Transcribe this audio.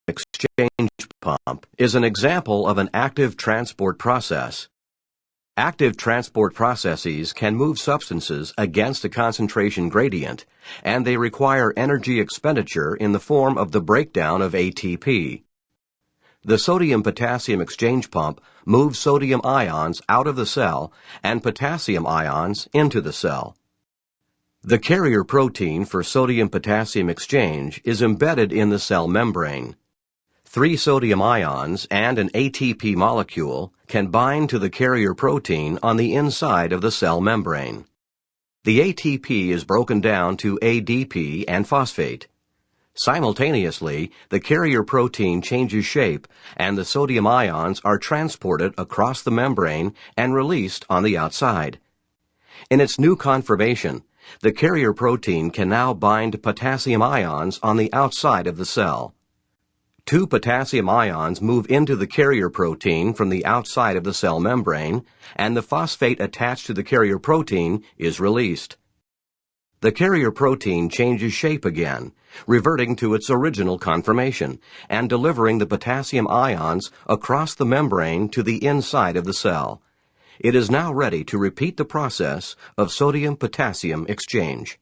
exchange pump is an example of an active transport process. Active transport processes can move substances against a concentration gradient, and they require energy expenditure in the form of the breakdown of ATP. The sodium-potassium exchange pump moves sodium ions out of the cell and potassium ions into the cell. The carrier protein for sodium-potassium exchange is embedded in the cell membrane. 3 sodium ions and an ATP molecule can bind to the carrier protein on the inside of the cell membrane. The ATP is broken down to ADP and phosphate. Simultaneously, the carrier protein changes shape and the sodium ions are transported across the membrane and released on the outside. In its new conformation, the carrier protein can now bind potassium ions on the outside of the cell. 2 potassium ions move into the carrier protein from the outside of the cell membrane, and the phosphate attached to the carrier protein is released. The carrier protein changes shape again, reverting to its original conformation, and delivering the potassium ions across the membrane to the inside of the cell. It is now ready to repeat the process of sodium-potassium exchange.